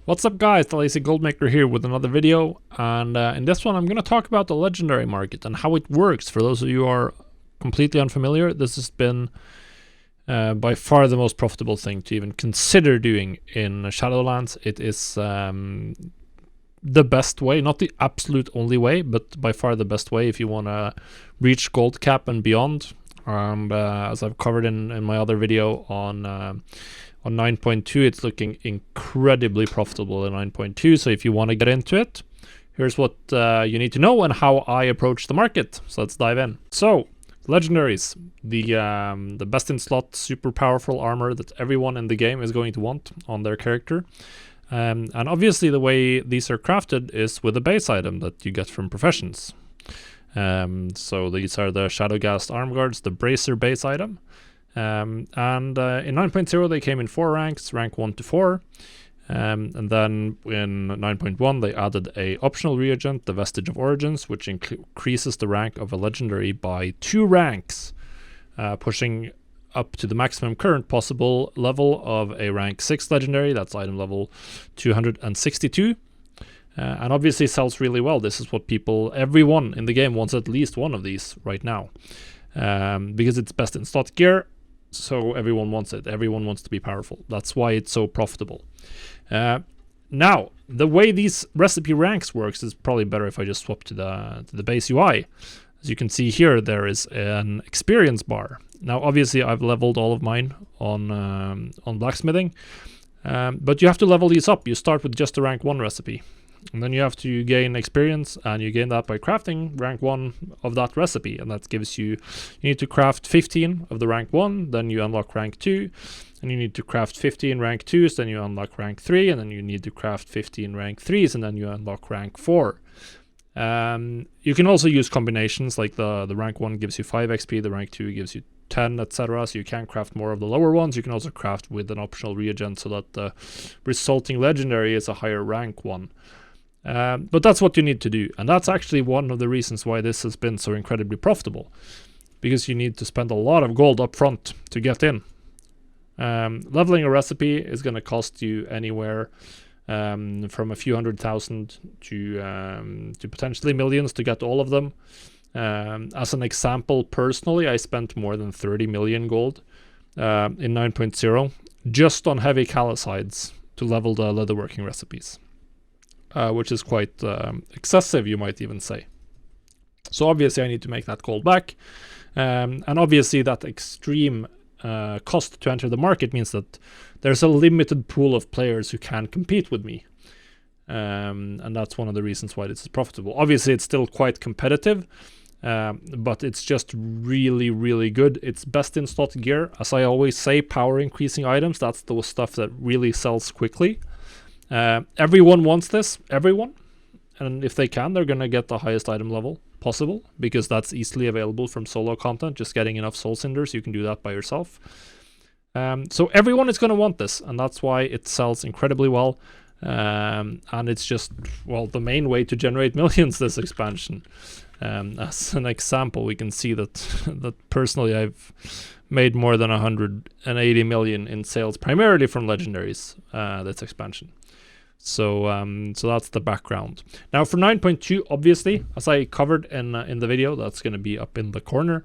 What's up guys, the Lazy Goldmaker here with another video, and in this one I'm going to talk about the legendary market and how it works. For those of you who are completely unfamiliar, this has been by far the most profitable thing to even consider doing in Shadowlands. It is the best way, not the absolute only way, but by far the best way if you want to reach gold cap and beyond. And as I've covered in my other video on 9.2, it's looking incredibly profitable in 9.2. So if you want to get into it, here's what you need to know and how I approach the market. So let's dive in. So Legendaries, the best in slot, super powerful armor that everyone in the game is going to want on their character. And obviously the way these are crafted is with a base item that you get from professions. So these are the Shadowghast arm guards, the bracer base item. In 9.0 they came in 4 ranks, rank 1 to 4. And then in 9.1 they added a optional reagent, the Vestige of Origins, which increases the rank of a legendary by 2 ranks, pushing up to the maximum current possible level of a rank 6 legendary. That's item level 262. And obviously sells really well. This is what everyone in the game wants at least one of these right now. Because it's best in slot gear, so everyone wants it. Everyone wants to be powerful. That's why it's so profitable. Now, the way these recipe ranks works is probably better if I just swap to the base UI. As you can see here, there is an experience bar. Now, obviously, I've leveled all of mine on blacksmithing, but you have to level these up. You start with just a rank 1 recipe. And then you have to gain experience, and you gain that by crafting rank 1 of that recipe. And that gives you need to craft 15 of the rank 1, then you unlock rank 2. And you need to craft 15 rank 2s, then you unlock rank 3. And then you need to craft 15 rank 3s, and then you unlock rank 4. You can also use combinations, like the rank 1 gives you 5 XP, the rank 2 gives you 10, etc. So you can craft more of the lower ones. You can also craft with an optional reagent so that the resulting legendary is a higher rank one. But that's what you need to do, and that's actually one of the reasons why this has been so incredibly profitable, because you need to spend a lot of gold up front to get in. Leveling a recipe is going to cost you anywhere from a few $100,000 to potentially millions to get all of them. As an example, personally, I spent more than 30 million gold in 9.0 just on heavy calicides to level the leatherworking recipes. Which is quite excessive, you might even say. So obviously I need to make that gold back. And obviously that extreme cost to enter the market means that there's a limited pool of players who can compete with me. And that's one of the reasons why this is profitable. Obviously it's still quite competitive, but it's just really, really good. It's best in slot gear. As I always say, power increasing items, that's the stuff that really sells quickly. Everyone wants this, everyone, and if they can, they're gonna get the highest item level possible, because that's easily available from solo content. Just getting enough soul cinders, you can do that by yourself. So everyone is gonna want this, and that's why it sells incredibly well. And it's just, well, the main way to generate millions, this expansion. As an example, we can see that personally I've made more than 180 million in sales, primarily from legendaries, this expansion. So that's the background. Now for 9.2, obviously, as I covered in the video, that's going to be up in the corner.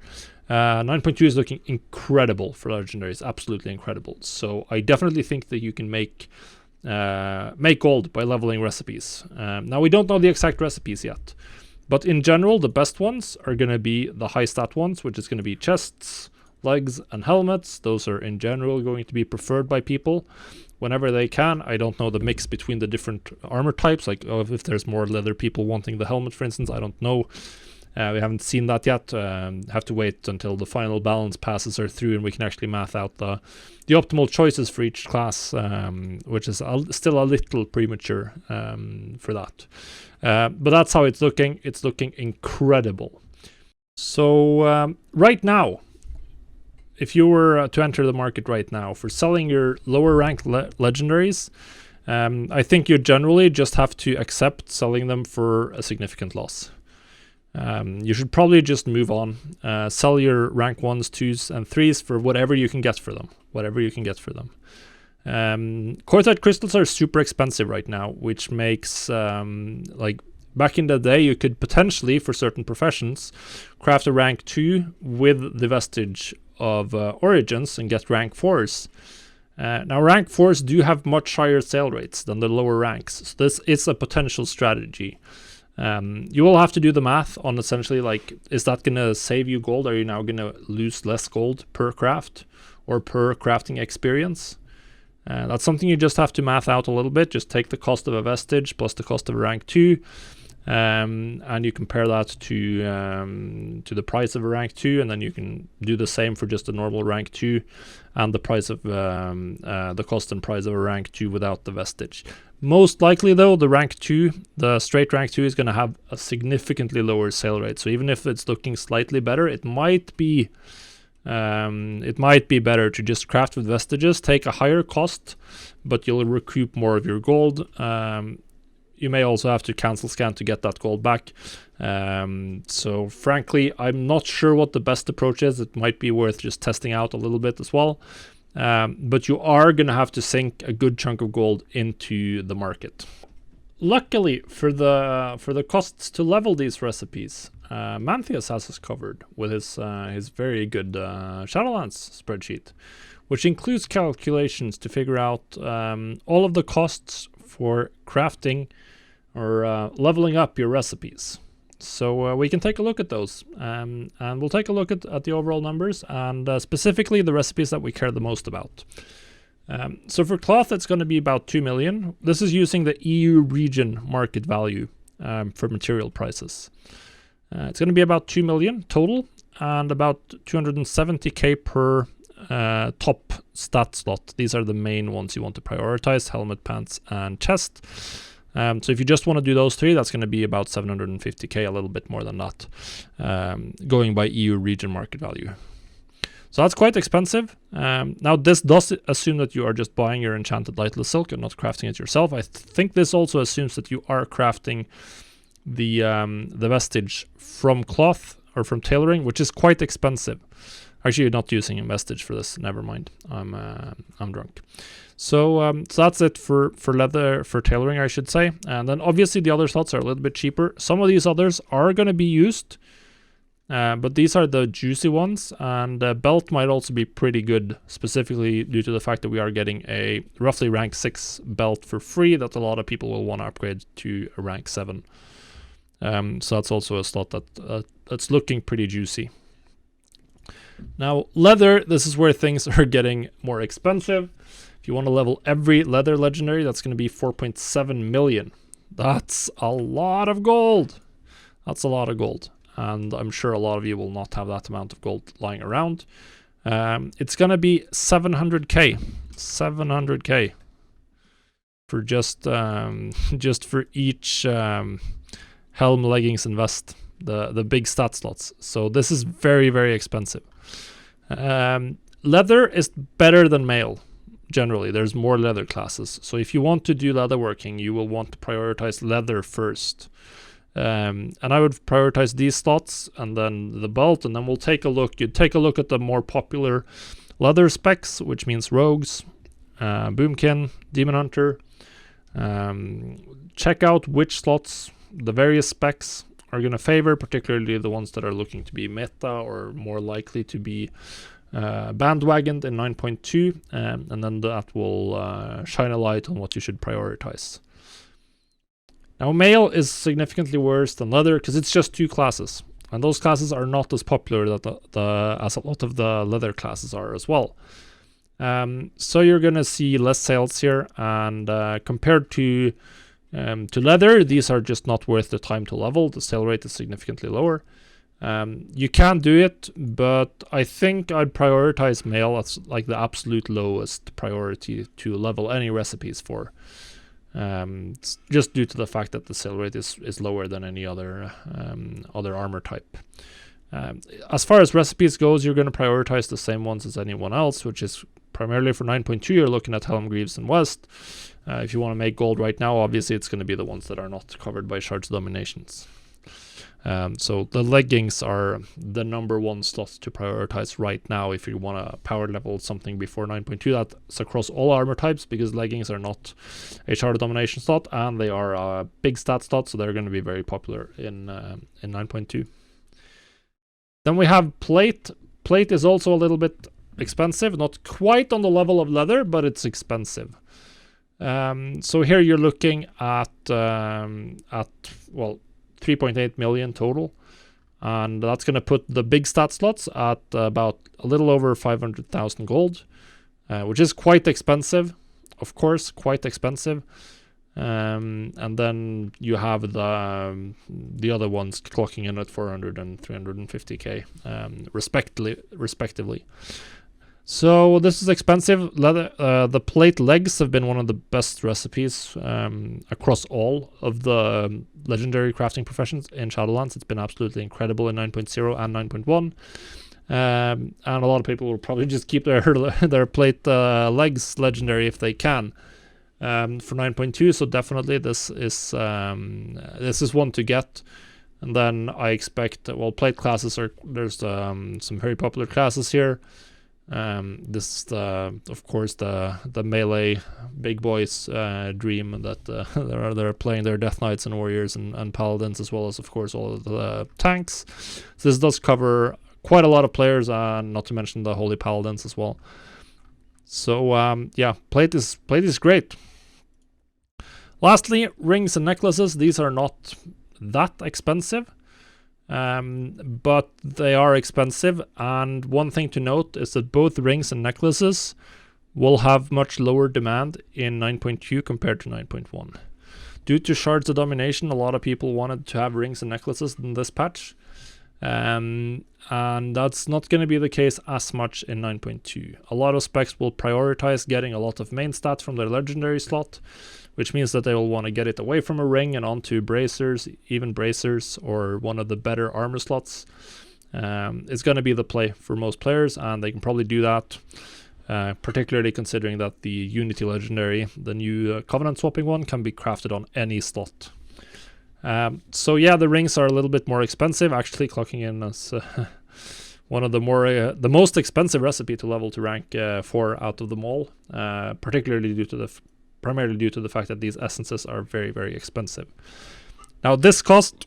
9.2 is looking incredible for legendaries, absolutely incredible. So I definitely think that you can make gold by leveling recipes. Now we don't know the exact recipes yet, but in general, the best ones are going to be the high stat ones, which is going to be chests, legs, and helmets. Those are in general going to be preferred by people whenever they can. I don't know the mix between the different armor types, like if there's more leather people wanting the helmet, for instance. I don't know. We haven't seen that yet. Have to wait until the final balance passes are through and we can actually math out the optimal choices for each class, which is still a little premature for that. But that's how it's looking. It's looking incredible. So right now, if you were to enter the market right now for selling your lower ranked legendaries, I think you generally just have to accept selling them for a significant loss. You should probably just move on. Sell your rank 1s, 2s, and 3s for whatever you can get for them. Quartzite crystals are super expensive right now, which makes like back in the day you could potentially, for certain professions, craft a rank 2 with the vestige of origins and get rank 4s. Now rank 4s do have much higher sale rates than the lower ranks, so this is a potential strategy. You will have to do the math on essentially like, is that going to save you gold? Are you now going to lose less gold per craft or per crafting experience? That's something you just have to math out a little bit. Just take the cost of a vestige plus the cost of a rank 2, and you compare that to the price of a rank 2, and then you can do the same for just a normal rank 2 and the price of the cost and price of a rank 2 without the vestige. Most likely though, the rank 2, the straight rank 2, is going to have a significantly lower sale rate. So even if it's looking slightly better, it might be better to just craft with vestiges, take a higher cost, but you'll recoup more of your gold. You may also have to cancel scan to get that gold back. So frankly, I'm not sure what the best approach is. It might be worth just testing out a little bit as well. But you are going to have to sink a good chunk of gold into the market. Luckily for the costs to level these recipes, Mantheus has us covered with his very good Shadowlands spreadsheet, which includes calculations to figure out all of the costs for crafting or leveling up your recipes. So we can take a look at those, and we'll take a look at the overall numbers and specifically the recipes that we care the most about. So for cloth, it's going to be about 2 million. This is using the EU region market value for material prices. It's going to be about 2 million total and about 270k per top stat slot. These are the main ones you want to prioritize: helmet, pants, and chest. So if you just want to do those three, that's going to be about 750k, a little bit more than that, going by EU region market value. So that's quite expensive. Now this does assume that you are just buying your enchanted lightless silk and not crafting it yourself. I think this also assumes that you are crafting the vestige from cloth or from tailoring, which is quite expensive. Actually, you're not using a vestige for this. Never mind. I'm drunk. So that's it for leather, for tailoring, I should say. And then obviously the other slots are a little bit cheaper. Some of these others are going to be used, but these are the juicy ones. And belt might also be pretty good, specifically due to the fact that we are getting a roughly rank 6 belt for free that a lot of people will want to upgrade to a rank 7. So that's also a slot that's looking pretty juicy. Now leather, this is where things are getting more expensive. If you want to level every leather legendary, that's going to be 4.7 million. That's a lot of gold. That's a lot of gold. And I'm sure a lot of you will not have that amount of gold lying around. It's going to be 700k. 700k for just for each helm, leggings, and vest, the big stat slots. So this is very, very expensive. Leather is better than mail. Generally, there's more leather classes. So if you want to do leather working, you will want to prioritize leather first. And I would prioritize these slots and then the belt, and then we'll take a look. You'd take a look at the more popular leather specs, which means rogues, boomkin, demon hunter. Check out which slots the various specs are going to favor, particularly the ones that are looking to be meta or more likely to be bandwagoned in 9.2, and then that will shine a light on what you should prioritize. Now mail is significantly worse than leather because it's just 2 classes, and those classes are not as popular as a lot of the leather classes are as well. So you're going to see less sales here, and compared to leather, these are just not worth the time to level. The sale rate is significantly lower. You can do it, but I think I'd prioritize mail as like the absolute lowest priority to level any recipes for. Just due to the fact that the sale rate is lower than any other armor type. As far as recipes goes, you're going to prioritize the same ones as anyone else, which is primarily for 9.2, you're looking at Helm, Greaves, and West. If you want to make gold right now, obviously it's going to be the ones that are not covered by Shards Dominations. So the leggings are the #1 slots to prioritize right now if you want to power level something before 9.2. That's across all armor types, because leggings are not a charter domination slot and they are a big stat slot, so they're going to be very popular in 9.2. Then we have plate. Plate is also a little bit expensive, not quite on the level of leather, but it's expensive. So here you're looking at well, 3.8 million total, and that's going to put the big stat slots at about a little over 500,000 gold, which is quite expensive, of course, quite expensive. And then you have the other ones clocking in at 400 and 350k, respectively. So this is expensive. The plate legs have been one of the best recipes across all of the legendary crafting professions in Shadowlands. It's been absolutely incredible in 9.0 and 9.1. And a lot of people will probably just keep their plate legs legendary if they can for 9.2. So definitely this is one to get. And then I expect, well, plate classes there's some very popular classes here. This is of course the melee big boys dream that they're playing their Death Knights and Warriors and Paladins, as well as of course all of the tanks. So this does cover quite a lot of players, and not to mention the Holy Paladins as well. So yeah, plate is great. Lastly, rings and necklaces. These are not that expensive, but they are expensive, and one thing to note is that both rings and necklaces will have much lower demand in 9.2 compared to 9.1. Due to Shards of Domination, a lot of people wanted to have rings and necklaces in this patch, and that's not going to be the case as much in 9.2. A lot of specs will prioritize getting a lot of main stats from their legendary slot, which means that they will want to get it away from a ring and onto bracers, even bracers, or one of the better armor slots. It's going to be the play for most players, and they can probably do that, particularly considering that the Unity Legendary, the new Covenant swapping one, can be crafted on any slot. So yeah, the rings are a little bit more expensive, actually clocking in as one of the most expensive recipe to level to rank 4 out of them all, particularly primarily due to the fact that these essences are very, very expensive. Now, this cost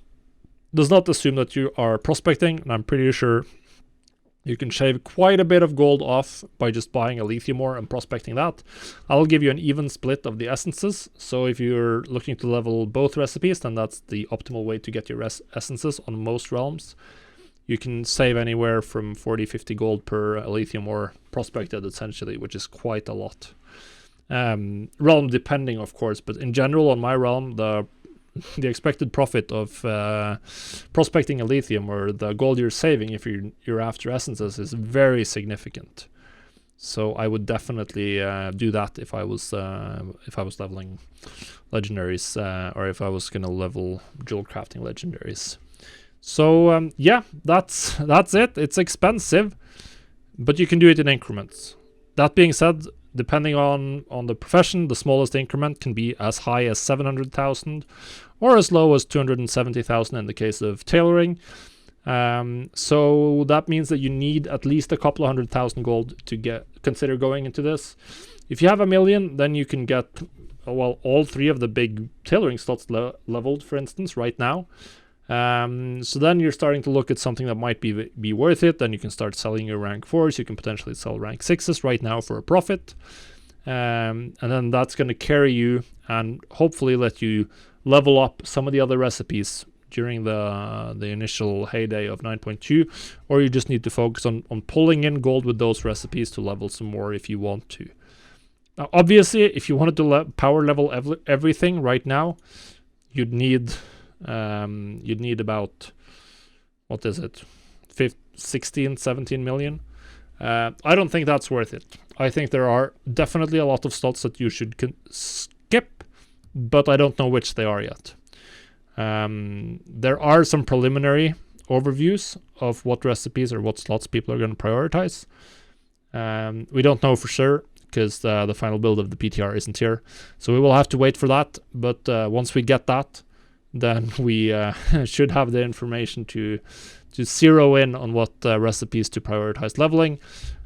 does not assume that you are prospecting, and I'm pretty sure you can shave quite a bit of gold off by just buying a lithium ore and prospecting that. I'll give you an even split of the essences, so if you're looking to level both recipes, then that's the optimal way to get your essences on most realms. You can save anywhere from 40-50 gold per lithium ore prospected, essentially, which is quite a lot. Realm depending, of course, but in general on my realm, the expected profit of prospecting a lithium, or the gold you're saving if you're after essences, is very significant. So I would definitely do that if I was leveling legendaries, or if I was gonna level jewel crafting legendaries. So yeah, that's it. It's expensive, but you can do it in increments. That being said, depending on the profession, the smallest increment can be as high as 700,000 or as low as 270,000 in the case of tailoring. So that means that you need at least a couple of 100,000 gold to consider going into this. If you have 1 million, then you can get, well, all 3 of the big tailoring slots leveled, for instance, right now. So then you're starting to look at something that might be worth it. Then you can start selling your rank 4s. You can potentially sell rank 6s right now for a profit, and then that's going to carry you and hopefully let you level up some of the other recipes during the initial heyday of 9.2, or you just need to focus on pulling in gold with those recipes to level some more if you want to. Now, obviously, if you wanted to power level everything right now, you'd need about, what is it, 16, 17 million. I don't think that's worth it. I think there are definitely a lot of slots that you should skip, but I don't know which they are yet. There are some preliminary overviews of what recipes or what slots people are going to prioritize. We don't know for sure, because the final build of the PTR isn't here, so we will have to wait for that. But once we get that, then we should have the information to zero in on what recipes to prioritize leveling.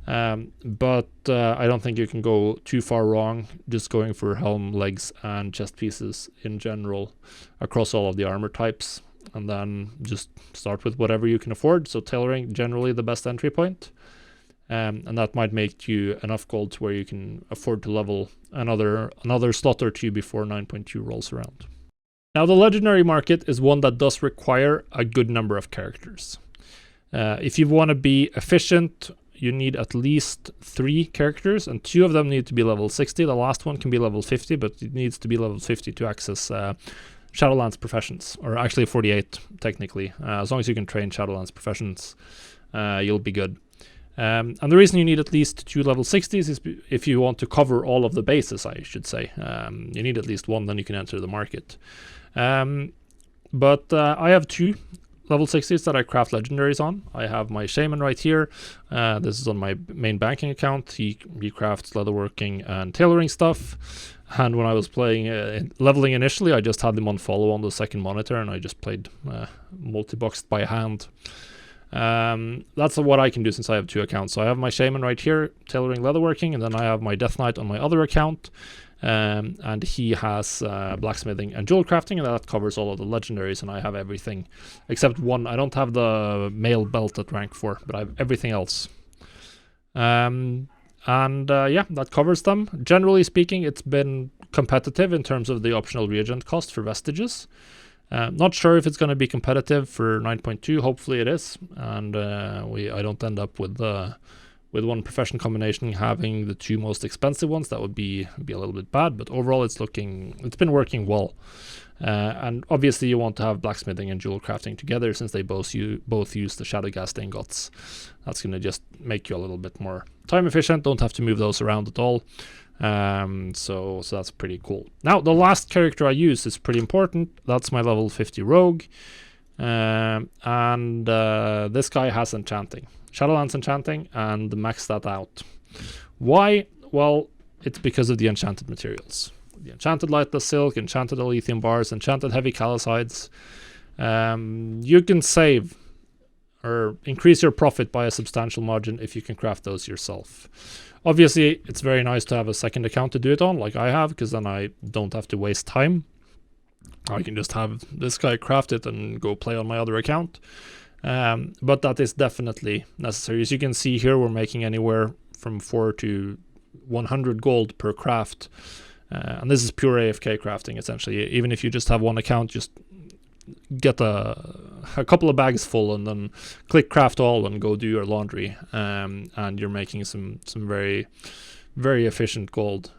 But I don't think you can go too far wrong just going for helm, legs, and chest pieces in general across all of the armor types, and then just start with whatever you can afford. So tailoring, generally the best entry point, and that might make you enough gold to where you can afford to level another slot or two before 9.2 rolls around. Now, the legendary market is one that does require a good number of characters. If you want to be efficient, you need at least 3 characters, and 2 of them need to be level 60. The last one can be level 50, but it needs to be level 50 to access Shadowlands professions, or actually 48 technically. As long as you can train Shadowlands professions, you'll be good. And the reason you need at least 2 level 60s is if you want to cover all of the bases, I should say. You need at least 1, then you can enter the market. But I have 2 level 60s that I craft legendaries on. I have my shaman right here. This is on my main banking account. He crafts leatherworking and tailoring stuff. And when I was playing leveling initially, I just had them on follow on the second monitor, and I just played multi-boxed by hand. That's what I can do since I have 2 accounts. So I have my shaman right here, tailoring leatherworking, and then I have my death knight on my other account. And he has blacksmithing and jewel crafting, and that covers all of the legendaries, and I have everything except 1. I don't have the mail belt at rank 4, but I have everything else. Yeah, that covers them. Generally speaking, it's been competitive in terms of the optional reagent cost for vestiges. Not sure if it's going to be competitive for 9.2. Hopefully it is, and I don't end up with one profession combination having the 2 most expensive ones. That would be a little bit bad, but overall it's been working well. And obviously you want to have blacksmithing and jewel crafting together, since they both use the Shadowghast ingots. That's going to just make you a little bit more time efficient. Don't have to move those around at all. So that's pretty cool. Now, the last character I use is pretty important. That's my level 50 rogue. And this guy has enchanting. Shadowlands enchanting, and max that out. Why? Well, it's because of the enchanted materials. The enchanted lightless silk, enchanted lithium bars, enchanted heavy callicides. You can save or increase your profit by a substantial margin if you can craft those yourself. Obviously, it's very nice to have a second account to do it on, like I have, because then I don't have to waste time. I can just have this guy craft it and go play on my other account. But that is definitely necessary. As you can see here, we're making anywhere from 4 to 100 gold per craft. And this is pure AFK crafting, essentially. Even if you just have one account, just get a couple of bags full and then click craft all and go do your laundry. And you're making some very, very efficient gold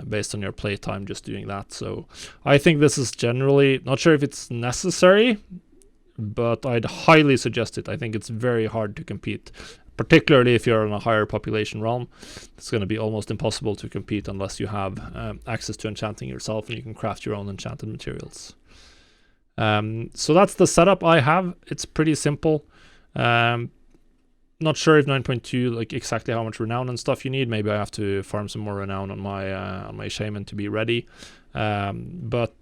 based on your playtime just doing that. So I think this is generally, not sure if it's necessary, but I'd highly suggest it. I think it's very hard to compete, particularly if you're in a higher population realm. It's going to be almost impossible to compete unless you have access to enchanting yourself and you can craft your own enchanted materials. So that's the setup I have. It's pretty simple. Not sure if 9.2, like exactly how much renown and stuff you need. Maybe I have to farm some more renown on my shaman to be ready. But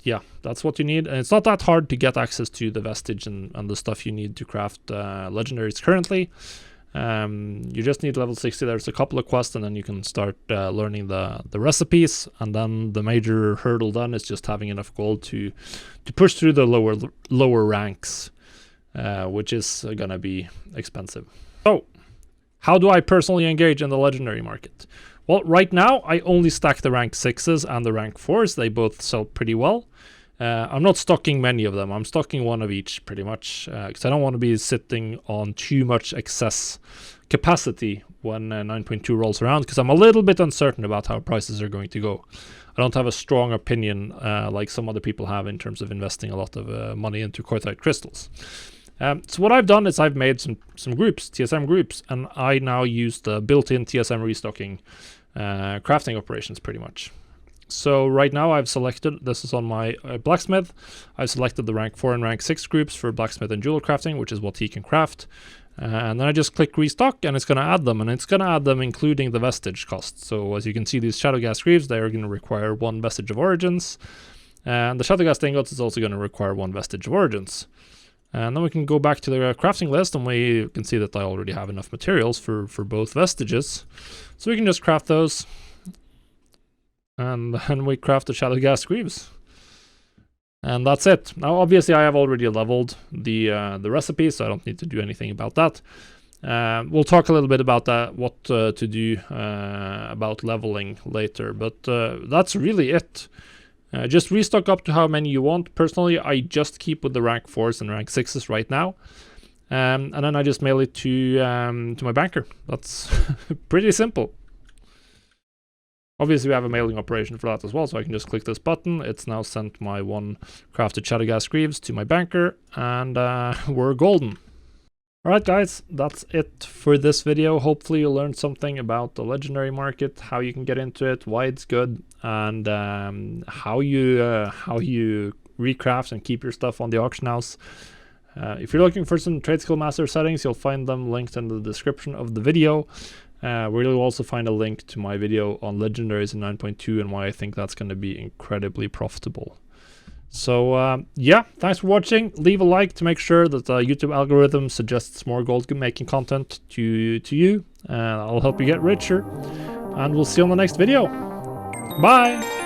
yeah, that's what you need. And it's not that hard to get access to the vestige and the stuff you need to craft legendaries currently. You just need level 60. There's a couple of quests, and then you can start learning the recipes. And then the major hurdle then is just having enough gold to push through the lower ranks, which is gonna be expensive. So how do I personally engage in the legendary market? Well, right now I only stack the rank 6s and the rank 4s. They both sell pretty well. I'm not stocking many of them. I'm stocking one of each pretty much, because I don't want to be sitting on too much excess capacity when 9.2 rolls around, because I'm a little bit uncertain about how prices are going to go. I don't have a strong opinion like some other people have in terms of investing a lot of money into Corythite crystals. So what I've done is I've made some groups, TSM groups, and I now use the built-in TSM restocking crafting operations pretty much. So right now I've selected, this is on my blacksmith, I've selected the rank 4 and rank 6 groups for blacksmith and jewel crafting, which is what he can craft. And then I just click restock, and it's going to add them, and it's going to add them including the vestige cost. So as you can see, these Shadowghast greaves, they are going to require 1 vestige of origins. And the Shadowcast ingots is also going to require 1 vestige of origins. And then we can go back to the crafting list, and we can see that I already have enough materials for both vestiges. So we can just craft those. And then we craft the Shadowcast Greaves. And that's it. Now, obviously, I have already leveled the recipe, so I don't need to do anything about that. We'll talk a little bit about that, what to do about leveling later, but that's really it. Just restock up to how many you want. Personally, I just keep with the rank 4s and rank 6s right now. And then I just mail it to my banker. That's pretty simple. Obviously, we have a mailing operation for that as well, so I can just click this button. It's now sent my 1 crafted Shadowcast Greaves to my banker, and we're golden. Alright guys, that's it for this video. Hopefully you learned something about the legendary market, how you can get into it, why it's good, and how you recraft and keep your stuff on the auction house. If you're looking for some trade skill master settings, you'll find them linked in the description of the video. Where you'll also find a link to my video on Legendaries in 9.2 and why I think that's going to be incredibly profitable. So yeah, thanks for watching. Leave a like to make sure that the YouTube algorithm suggests more gold making content to you. I'll help you get richer. And we'll see you on the next video. Bye!